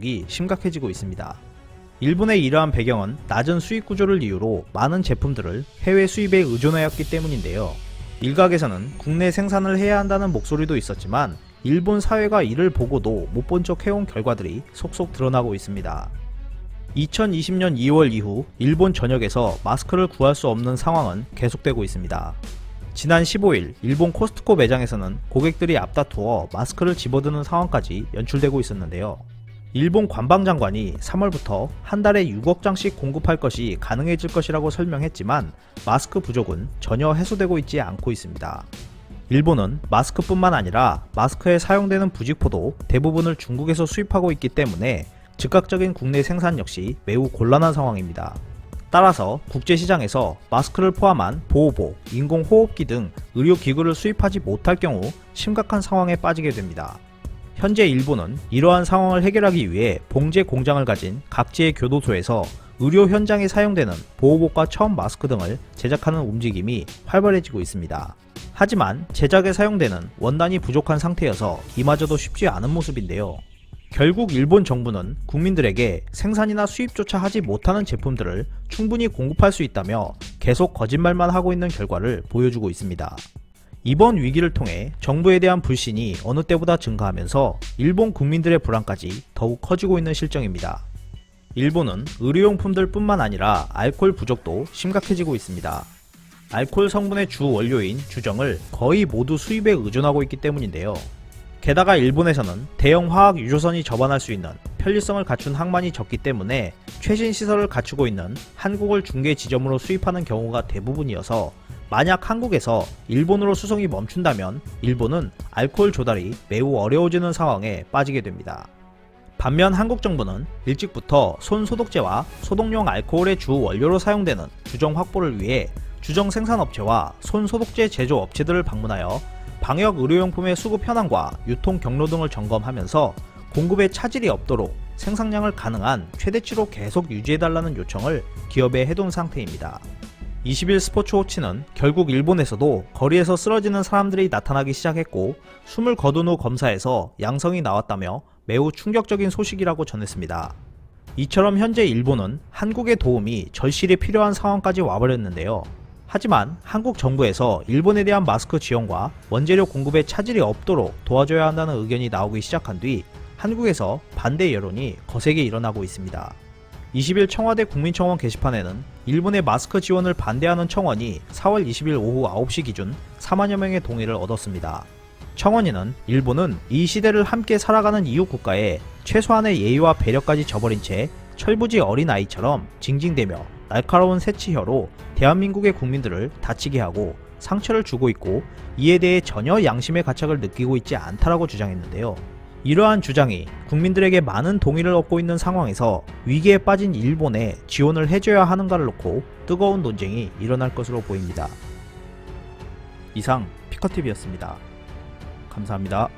이 심각해지고 있습니다. 일본의 이러한 배경은 낮은 수입 구조를 이유로 많은 제품들을 해외 수입에 의존하였기 때문인데요. 일각에서는 국내 생산을 해야 한다는 목소리도 있었지만 일본 사회가 이를 보고도 못 본 척 해온 결과들이 속속 드러나고 있습니다. 2020년 2월 이후 일본 전역에서 마스크를 구할 수 없는 상황은 계속되고 있습니다. 지난 15일 일본 코스트코 매장에서는 고객들이 앞다투어 마스크를 집어드는 상황까지 연출되고 있었는데요. 일본 관방장관이 3월부터 한 달에 6억 장씩 공급할 것이 가능해질 것이라고 설명했지만 마스크 부족은 전혀 해소되고 있지 않고 있습니다. 일본은 마스크뿐만 아니라 마스크에 사용되는 부직포도 대부분을 중국에서 수입하고 있기 때문에 즉각적인 국내 생산 역시 매우 곤란한 상황입니다. 따라서 국제시장에서 마스크를 포함한 보호복, 인공호흡기 등 의료기구를 수입하지 못할 경우 심각한 상황에 빠지게 됩니다. 현재 일본은 이러한 상황을 해결하기 위해 봉제 공장을 가진 각지의 교도소에서 의료 현장에 사용되는 보호복과 처음 마스크 등을 제작하는 움직임이 활발해지고 있습니다. 하지만 제작에 사용되는 원단이 부족한 상태여서 이마저도 쉽지 않은 모습인데요. 결국 일본 정부는 국민들에게 생산이나 수입조차 하지 못하는 제품들을 충분히 공급할 수 있다며 계속 거짓말만 하고 있는 결과를 보여주고 있습니다. 이번 위기를 통해 정부에 대한 불신이 어느 때보다 증가하면서 일본 국민들의 불안까지 더욱 커지고 있는 실정입니다. 일본은 의료용품들 뿐만 아니라 알코올 부족도 심각해지고 있습니다. 알코올 성분의 주 원료인 주정을 거의 모두 수입에 의존하고 있기 때문인데요. 게다가 일본에서는 대형 화학 유조선이 접안할 수 있는 편리성을 갖춘 항만이 적기 때문에 최신 시설을 갖추고 있는 한국을 중개 지점으로 수입하는 경우가 대부분이어서 만약 한국에서 일본으로 수송이 멈춘다면 일본은 알코올 조달이 매우 어려워지는 상황에 빠지게 됩니다. 반면 한국 정부는 일찍부터 손 소독제와 소독용 알코올의 주 원료로 사용되는 주정 확보를 위해 주정 생산업체와 손 소독제 제조업체들을 방문하여 방역 의료용품의 수급 현황과 유통 경로 등을 점검하면서 공급에 차질이 없도록 생산량을 가능한 최대치로 계속 유지해달라는 요청을 기업에 해둔 상태입니다. 20일 스포츠워치는 결국 일본에서도 거리에서 쓰러지는 사람들이 나타나기 시작했고 숨을 거둔 후 검사에서 양성이 나왔다며 매우 충격적인 소식이라고 전했습니다. 이처럼 현재 일본은 한국의 도움이 절실히 필요한 상황까지 와버렸는데요. 하지만 한국 정부에서 일본에 대한 마스크 지원과 원재료 공급에 차질이 없도록 도와줘야 한다는 의견이 나오기 시작한 뒤 한국에서 반대 여론이 거세게 일어나고 있습니다. 20일 청와대 국민청원 게시판에는 일본의 마스크 지원을 반대하는 청원이 4월 20일 오후 9시 기준 4만여 명의 동의를 얻었습니다. 청원인은 일본은 이 시대를 함께 살아가는 이웃 국가에 최소한의 예의와 배려까지 저버린 채 철부지 어린아이처럼 징징대며 날카로운 새치혀로 대한민국의 국민들을 다치게 하고 상처를 주고 있고 이에 대해 전혀 양심의 가책을 느끼고 있지 않다라고 주장했는데요. 이러한 주장이 국민들에게 많은 동의를 얻고 있는 상황에서 위기에 빠진 일본에 지원을 해줘야 하는가를 놓고 뜨거운 논쟁이 일어날 것으로 보입니다. 이상 피커TV였습니다. 감사합니다.